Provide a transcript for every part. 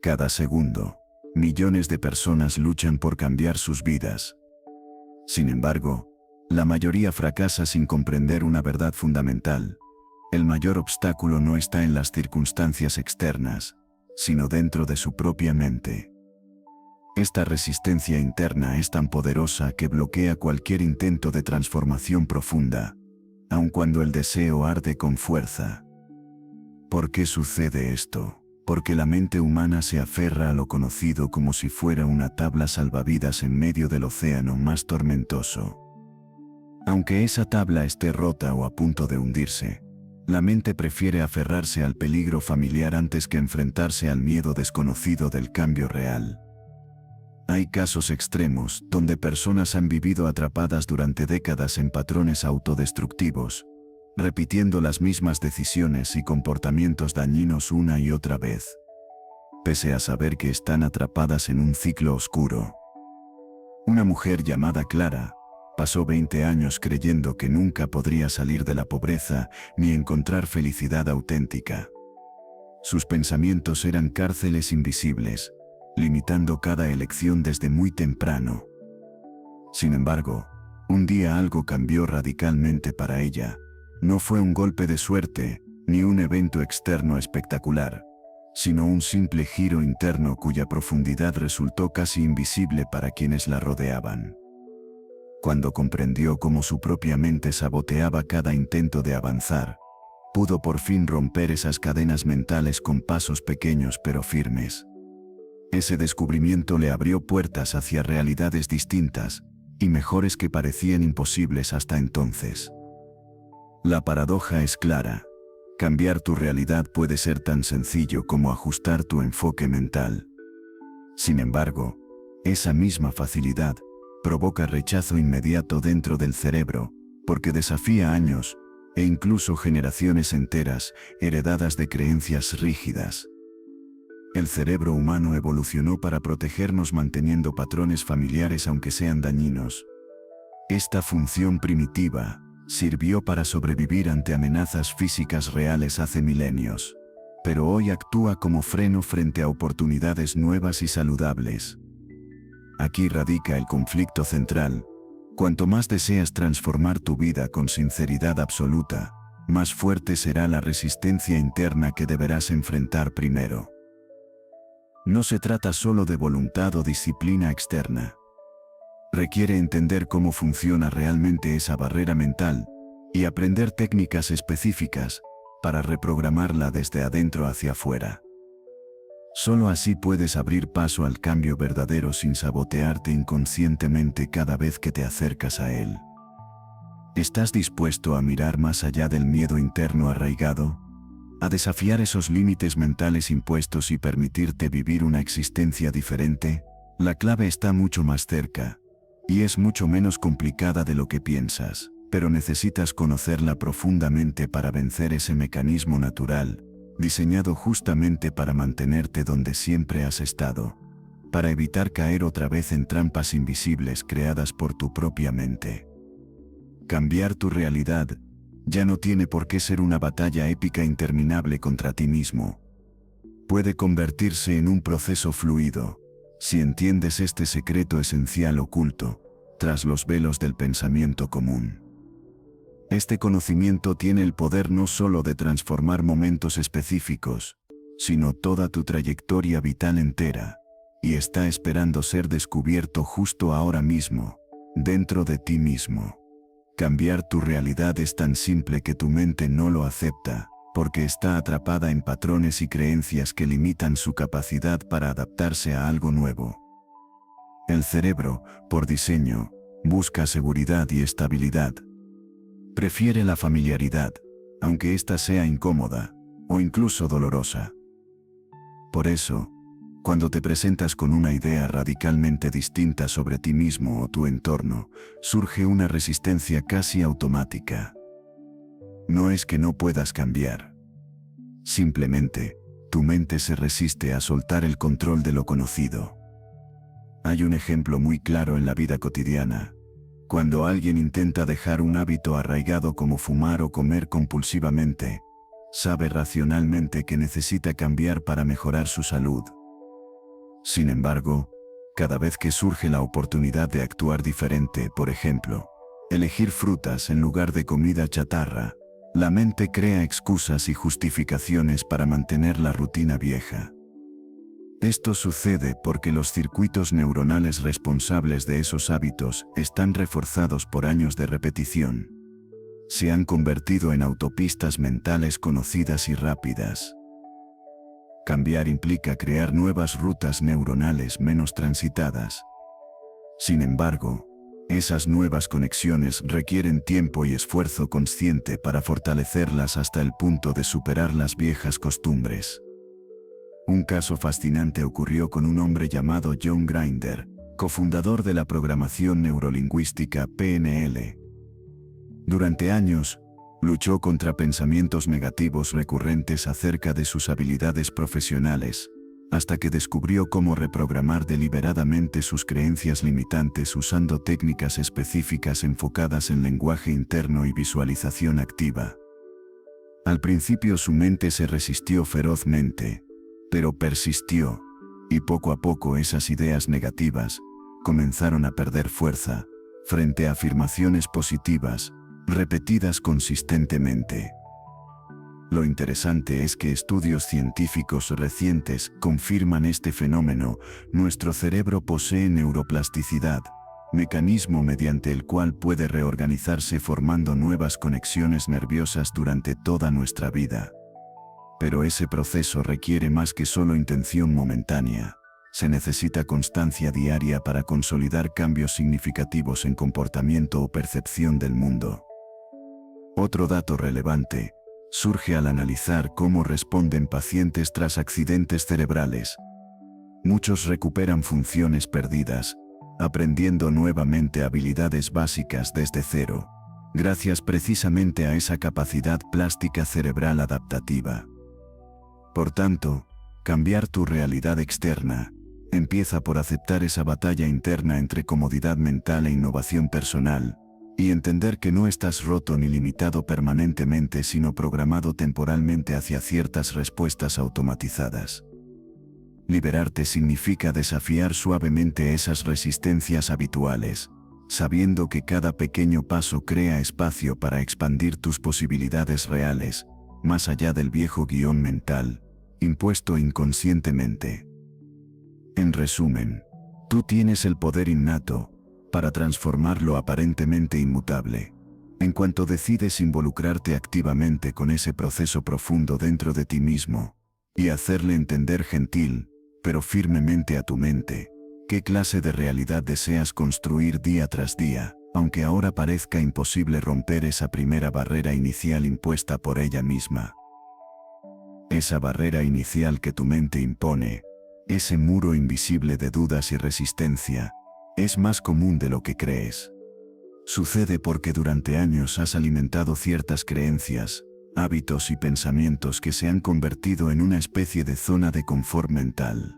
Cada segundo, millones de personas luchan por cambiar sus vidas. Sin embargo, la mayoría fracasa sin comprender una verdad fundamental. El mayor obstáculo no está en las circunstancias externas, sino dentro de su propia mente. Esta resistencia interna es tan poderosa que bloquea cualquier intento de transformación profunda, aun cuando el deseo arde con fuerza. ¿Por qué sucede esto? Porque la mente humana se aferra a lo conocido como si fuera una tabla salvavidas en medio del océano más tormentoso. Aunque esa tabla esté rota o a punto de hundirse, la mente prefiere aferrarse al peligro familiar antes que enfrentarse al miedo desconocido del cambio real. Hay casos extremos donde personas han vivido atrapadas durante décadas en patrones autodestructivos, repitiendo las mismas decisiones y comportamientos dañinos una y otra vez, pese a saber que están atrapadas en un ciclo oscuro. Una mujer llamada Clara pasó 20 años creyendo que nunca podría salir de la pobreza ni encontrar felicidad auténtica. Sus pensamientos eran cárceles invisibles, limitando cada elección desde muy temprano. Sin embargo, un día algo cambió radicalmente para ella. No fue un golpe de suerte, ni un evento externo espectacular, sino un simple giro interno cuya profundidad resultó casi invisible para quienes la rodeaban. Cuando comprendió cómo su propia mente saboteaba cada intento de avanzar, pudo por fin romper esas cadenas mentales con pasos pequeños pero firmes. Ese descubrimiento le abrió puertas hacia realidades distintas y mejores que parecían imposibles hasta entonces. La paradoja es clara. Cambiar tu realidad puede ser tan sencillo como ajustar tu enfoque mental. Sin embargo, esa misma facilidad provoca rechazo inmediato dentro del cerebro, porque desafía años, e incluso generaciones enteras, heredadas de creencias rígidas. El cerebro humano evolucionó para protegernos manteniendo patrones familiares aunque sean dañinos. Esta función primitiva sirvió para sobrevivir ante amenazas físicas reales hace milenios, pero hoy actúa como freno frente a oportunidades nuevas y saludables. Aquí radica el conflicto central. Cuanto más deseas transformar tu vida con sinceridad absoluta, más fuerte será la resistencia interna que deberás enfrentar primero. No se trata solo de voluntad o disciplina externa. Requiere entender cómo funciona realmente esa barrera mental y aprender técnicas específicas para reprogramarla desde adentro hacia afuera. Solo así puedes abrir paso al cambio verdadero sin sabotearte inconscientemente cada vez que te acercas a él. ¿Estás dispuesto a mirar más allá del miedo interno arraigado? ¿A desafiar esos límites mentales impuestos y permitirte vivir una existencia diferente? La clave está mucho más cerca, y es mucho menos complicada de lo que piensas, pero necesitas conocerla profundamente para vencer ese mecanismo natural, diseñado justamente para mantenerte donde siempre has estado, para evitar caer otra vez en trampas invisibles creadas por tu propia mente. Cambiar tu realidad ya no tiene por qué ser una batalla épica interminable contra ti mismo. Puede convertirse en un proceso fluido, si entiendes este secreto esencial oculto, tras los velos del pensamiento común. Este conocimiento tiene el poder no solo de transformar momentos específicos, sino toda tu trayectoria vital entera, y está esperando ser descubierto justo ahora mismo, dentro de ti mismo. Cambiar tu realidad es tan simple que tu mente no lo acepta, porque está atrapada en patrones y creencias que limitan su capacidad para adaptarse a algo nuevo. El cerebro, por diseño, busca seguridad y estabilidad. Prefiere la familiaridad, aunque ésta sea incómoda, o incluso dolorosa. Por eso, cuando te presentas con una idea radicalmente distinta sobre ti mismo o tu entorno, surge una resistencia casi automática. No es que no puedas cambiar. Simplemente, tu mente se resiste a soltar el control de lo conocido. Hay un ejemplo muy claro en la vida cotidiana. Cuando alguien intenta dejar un hábito arraigado como fumar o comer compulsivamente, sabe racionalmente que necesita cambiar para mejorar su salud. Sin embargo, cada vez que surge la oportunidad de actuar diferente, por ejemplo, elegir frutas en lugar de comida chatarra, la mente crea excusas y justificaciones para mantener la rutina vieja. Esto sucede porque los circuitos neuronales responsables de esos hábitos están reforzados por años de repetición. Se han convertido en autopistas mentales conocidas y rápidas. Cambiar implica crear nuevas rutas neuronales menos transitadas. Sin embargo, esas nuevas conexiones requieren tiempo y esfuerzo consciente para fortalecerlas hasta el punto de superar las viejas costumbres. Un caso fascinante ocurrió con un hombre llamado John Grinder, cofundador de la programación neurolingüística PNL. Durante años, luchó contra pensamientos negativos recurrentes acerca de sus habilidades profesionales, hasta que descubrió cómo reprogramar deliberadamente sus creencias limitantes usando técnicas específicas enfocadas en lenguaje interno y visualización activa. Al principio su mente se resistió ferozmente, pero persistió, y poco a poco esas ideas negativas comenzaron a perder fuerza frente a afirmaciones positivas, repetidas consistentemente. Lo interesante es que estudios científicos recientes confirman este fenómeno. Nuestro cerebro posee neuroplasticidad, mecanismo mediante el cual puede reorganizarse formando nuevas conexiones nerviosas durante toda nuestra vida. Pero ese proceso requiere más que solo intención momentánea. Se necesita constancia diaria para consolidar cambios significativos en comportamiento o percepción del mundo. Otro dato relevante surge al analizar cómo responden pacientes tras accidentes cerebrales. Muchos recuperan funciones perdidas, aprendiendo nuevamente habilidades básicas desde cero, gracias precisamente a esa capacidad plástica cerebral adaptativa. Por tanto, cambiar tu realidad externa empieza por aceptar esa batalla interna entre comodidad mental e innovación personal, y entender que no estás roto ni limitado permanentemente sino programado temporalmente hacia ciertas respuestas automatizadas. Liberarte significa desafiar suavemente esas resistencias habituales, sabiendo que cada pequeño paso crea espacio para expandir tus posibilidades reales, más allá del viejo guión mental, impuesto inconscientemente. En resumen, tú tienes el poder innato para transformar lo aparentemente inmutable. En cuanto decides involucrarte activamente con ese proceso profundo dentro de ti mismo, y hacerle entender gentil, pero firmemente a tu mente, qué clase de realidad deseas construir día tras día, aunque ahora parezca imposible romper esa primera barrera inicial impuesta por ella misma. Esa barrera inicial que tu mente impone, ese muro invisible de dudas y resistencia, es más común de lo que crees. Sucede porque durante años has alimentado ciertas creencias, hábitos y pensamientos que se han convertido en una especie de zona de confort mental.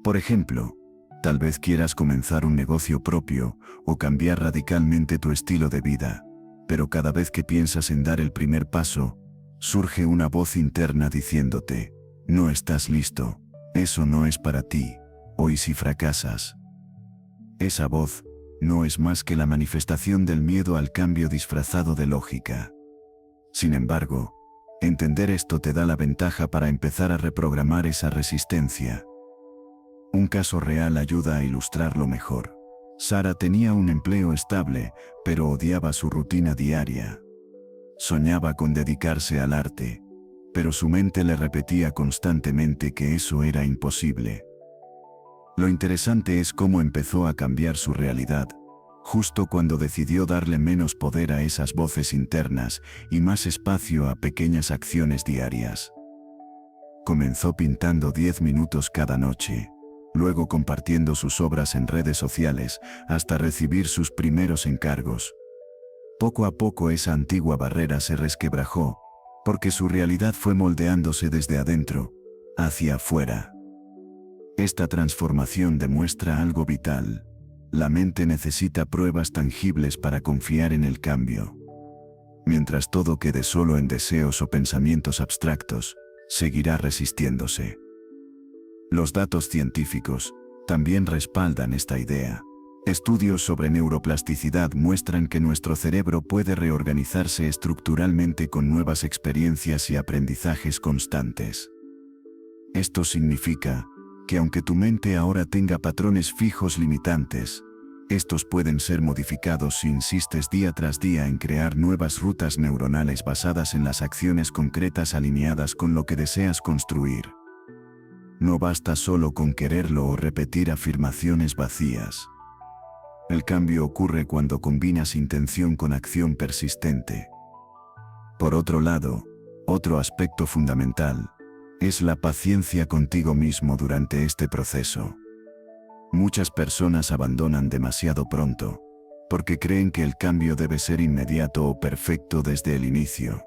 Por ejemplo, tal vez quieras comenzar un negocio propio o cambiar radicalmente tu estilo de vida, pero cada vez que piensas en dar el primer paso, surge una voz interna diciéndote, no estás listo, eso no es para ti, o ¿y si fracasas? Esa voz no es más que la manifestación del miedo al cambio disfrazado de lógica. Sin embargo, entender esto te da la ventaja para empezar a reprogramar esa resistencia. Un caso real ayuda a ilustrarlo mejor. Sara tenía un empleo estable, pero odiaba su rutina diaria. Soñaba con dedicarse al arte, pero su mente le repetía constantemente que eso era imposible. Lo interesante es cómo empezó a cambiar su realidad, justo cuando decidió darle menos poder a esas voces internas y más espacio a pequeñas acciones diarias. Comenzó pintando 10 minutos cada noche, luego compartiendo sus obras en redes sociales, hasta recibir sus primeros encargos. Poco a poco esa antigua barrera se resquebrajó, porque su realidad fue moldeándose desde adentro, hacia afuera. Esta transformación demuestra algo vital. La mente necesita pruebas tangibles para confiar en el cambio. Mientras todo quede solo en deseos o pensamientos abstractos, seguirá resistiéndose. Los datos científicos también respaldan esta idea. Estudios sobre neuroplasticidad muestran que nuestro cerebro puede reorganizarse estructuralmente con nuevas experiencias y aprendizajes constantes. Esto significa que aunque tu mente ahora tenga patrones fijos limitantes, estos pueden ser modificados si insistes día tras día en crear nuevas rutas neuronales basadas en las acciones concretas alineadas con lo que deseas construir. No basta solo con quererlo o repetir afirmaciones vacías. El cambio ocurre cuando combinas intención con acción persistente. Por otro lado, otro aspecto fundamental es la paciencia contigo mismo durante este proceso. Muchas personas abandonan demasiado pronto, porque creen que el cambio debe ser inmediato o perfecto desde el inicio.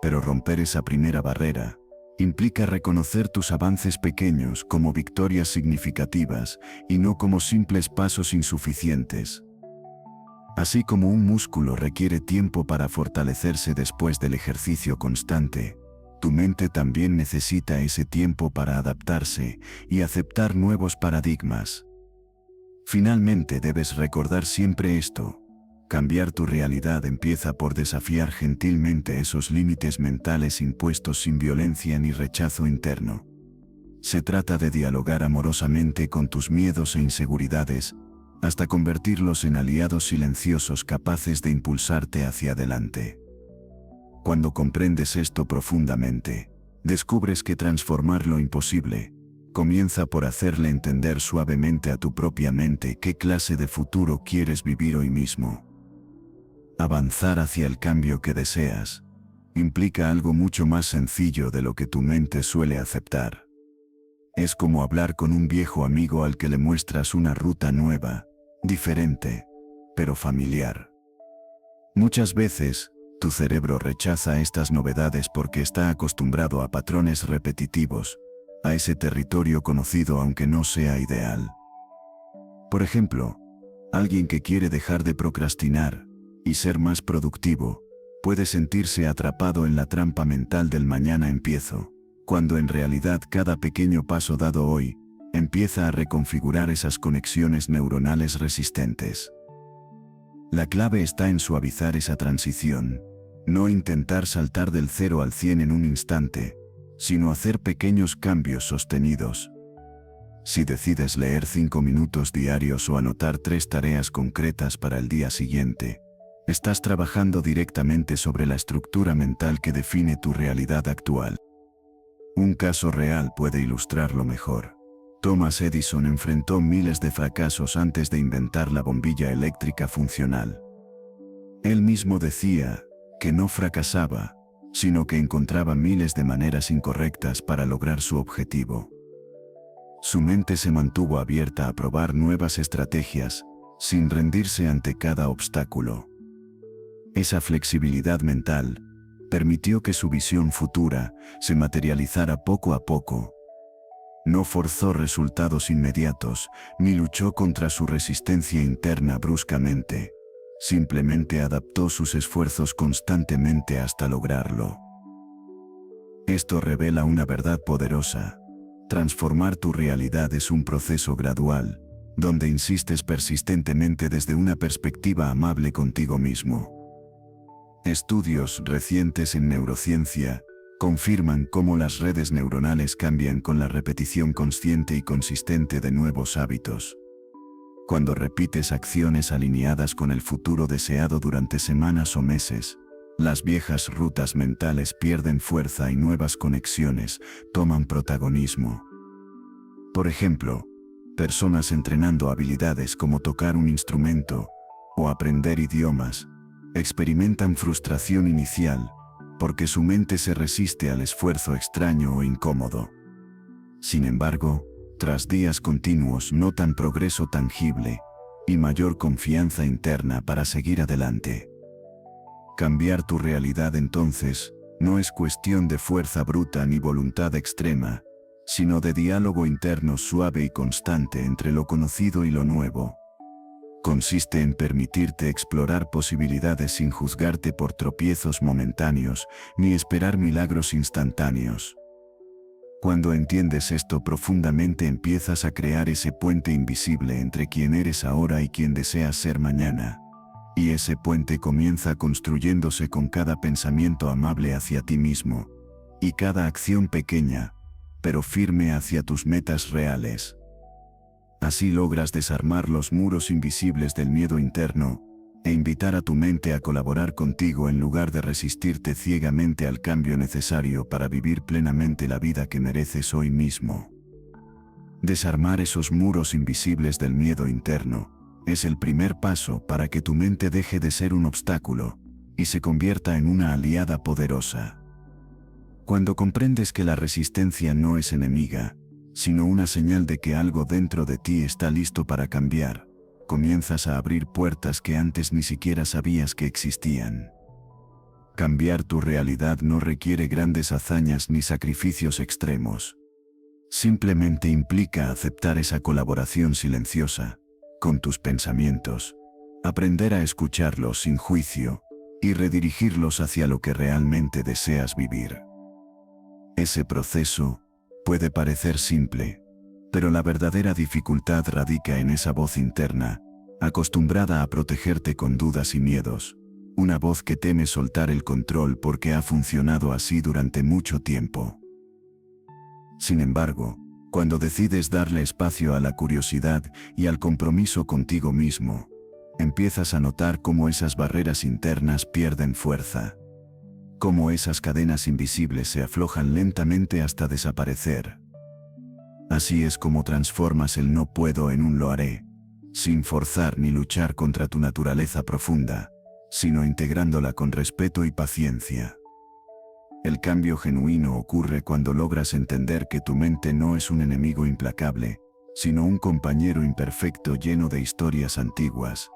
Pero romper esa primera barrera implica reconocer tus avances pequeños como victorias significativas y no como simples pasos insuficientes. Así como un músculo requiere tiempo para fortalecerse después del ejercicio constante, tu mente también necesita ese tiempo para adaptarse y aceptar nuevos paradigmas. Finalmente debes recordar siempre esto: cambiar tu realidad empieza por desafiar gentilmente esos límites mentales impuestos sin violencia ni rechazo interno. Se trata de dialogar amorosamente con tus miedos e inseguridades, hasta convertirlos en aliados silenciosos capaces de impulsarte hacia adelante. Cuando comprendes esto profundamente, descubres que transformar lo imposible comienza por hacerle entender suavemente a tu propia mente qué clase de futuro quieres vivir hoy mismo. Avanzar hacia el cambio que deseas implica algo mucho más sencillo de lo que tu mente suele aceptar. Es como hablar con un viejo amigo al que le muestras una ruta nueva, diferente, pero familiar. Muchas veces, tu cerebro rechaza estas novedades porque está acostumbrado a patrones repetitivos, a ese territorio conocido aunque no sea ideal. Por ejemplo, alguien que quiere dejar de procrastinar y ser más productivo, puede sentirse atrapado en la trampa mental del mañana empiezo, cuando en realidad cada pequeño paso dado hoy empieza a reconfigurar esas conexiones neuronales resistentes. La clave está en suavizar esa transición, no intentar saltar del 0 al 100 en un instante, sino hacer pequeños cambios sostenidos. Si decides leer 5 minutos diarios o anotar 3 tareas concretas para el día siguiente, estás trabajando directamente sobre la estructura mental que define tu realidad actual. Un caso real puede ilustrarlo mejor. Thomas Edison enfrentó miles de fracasos antes de inventar la bombilla eléctrica funcional. Él mismo decía que no fracasaba, sino que encontraba miles de maneras incorrectas para lograr su objetivo. Su mente se mantuvo abierta a probar nuevas estrategias, sin rendirse ante cada obstáculo. Esa flexibilidad mental permitió que su visión futura se materializara poco a poco. No forzó resultados inmediatos, ni luchó contra su resistencia interna bruscamente. Simplemente adaptó sus esfuerzos constantemente hasta lograrlo. Esto revela una verdad poderosa. Transformar tu realidad es un proceso gradual, donde insistes persistentemente desde una perspectiva amable contigo mismo. Estudios recientes en neurociencia confirman cómo las redes neuronales cambian con la repetición consciente y consistente de nuevos hábitos. Cuando repites acciones alineadas con el futuro deseado durante semanas o meses, las viejas rutas mentales pierden fuerza y nuevas conexiones toman protagonismo. Por ejemplo, personas entrenando habilidades como tocar un instrumento o aprender idiomas experimentan frustración inicial porque su mente se resiste al esfuerzo extraño o incómodo. Sin embargo, tras días continuos notan progreso tangible y mayor confianza interna para seguir adelante. Cambiar tu realidad entonces no es cuestión de fuerza bruta ni voluntad extrema, sino de diálogo interno suave y constante entre lo conocido y lo nuevo. Consiste en permitirte explorar posibilidades sin juzgarte por tropiezos momentáneos ni esperar milagros instantáneos. Cuando entiendes esto profundamente, empiezas a crear ese puente invisible entre quien eres ahora y quien deseas ser mañana. Y ese puente comienza construyéndose con cada pensamiento amable hacia ti mismo, y cada acción pequeña, pero firme hacia tus metas reales. Así logras desarmar los muros invisibles del miedo interno, e invitar a tu mente a colaborar contigo en lugar de resistirte ciegamente al cambio necesario para vivir plenamente la vida que mereces hoy mismo. Desarmar esos muros invisibles del miedo interno es el primer paso para que tu mente deje de ser un obstáculo y se convierta en una aliada poderosa. Cuando comprendes que la resistencia no es enemiga, sino una señal de que algo dentro de ti está listo para cambiar, comienzas a abrir puertas que antes ni siquiera sabías que existían. Cambiar tu realidad no requiere grandes hazañas ni sacrificios extremos. Simplemente implica aceptar esa colaboración silenciosa con tus pensamientos, aprender a escucharlos sin juicio y redirigirlos hacia lo que realmente deseas vivir. Ese proceso puede parecer simple, pero la verdadera dificultad radica en esa voz interna, acostumbrada a protegerte con dudas y miedos, una voz que teme soltar el control porque ha funcionado así durante mucho tiempo. Sin embargo, cuando decides darle espacio a la curiosidad y al compromiso contigo mismo, empiezas a notar cómo esas barreras internas pierden fuerza, cómo esas cadenas invisibles se aflojan lentamente hasta desaparecer. Así es como transformas el no puedo en un lo haré, sin forzar ni luchar contra tu naturaleza profunda, sino integrándola con respeto y paciencia. El cambio genuino ocurre cuando logras entender que tu mente no es un enemigo implacable, sino un compañero imperfecto lleno de historias antiguas.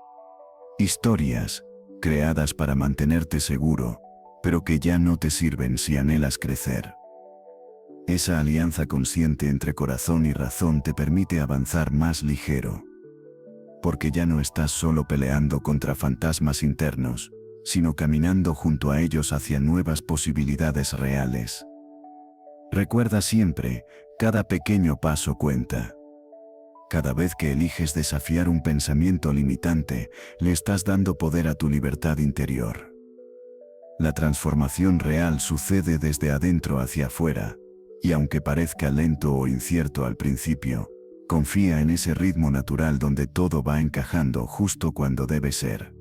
Historias, creadas para mantenerte seguro, pero que ya no te sirven si anhelas crecer. Esa alianza consciente entre corazón y razón te permite avanzar más ligero. Porque ya no estás solo peleando contra fantasmas internos, sino caminando junto a ellos hacia nuevas posibilidades reales. Recuerda siempre, cada pequeño paso cuenta. Cada vez que eliges desafiar un pensamiento limitante, le estás dando poder a tu libertad interior. La transformación real sucede desde adentro hacia afuera, y aunque parezca lento o incierto al principio, confía en ese ritmo natural donde todo va encajando justo cuando debe ser.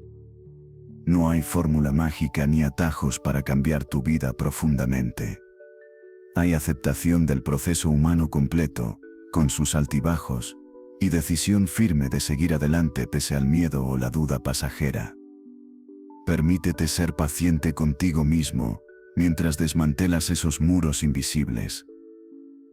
No hay fórmula mágica ni atajos para cambiar tu vida profundamente. Hay aceptación del proceso humano completo, con sus altibajos, y decisión firme de seguir adelante pese al miedo o la duda pasajera. Permítete ser paciente contigo mismo, mientras desmantelas esos muros invisibles.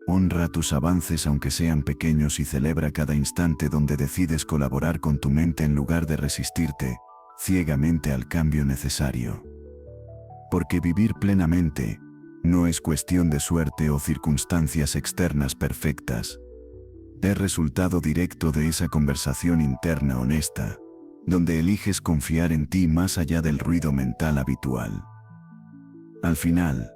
Honra tus avances aunque sean pequeños y celebra cada instante donde decides colaborar con tu mente en lugar de resistirte ciegamente al cambio necesario. Porque vivir plenamente no es cuestión de suerte o circunstancias externas perfectas. Es resultado directo de esa conversación interna honesta, donde eliges confiar en ti más allá del ruido mental habitual. Al final,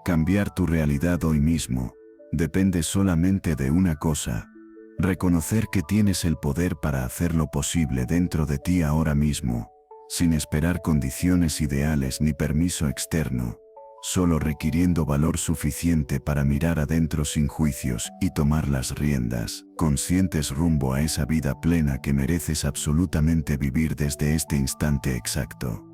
cambiar tu realidad hoy mismo depende solamente de una cosa: reconocer que tienes el poder para hacerlo posible dentro de ti ahora mismo, sin esperar condiciones ideales ni permiso externo, solo requiriendo valor suficiente para mirar adentro sin juicios y tomar las riendas, conscientes rumbo a esa vida plena que mereces absolutamente vivir desde este instante exacto.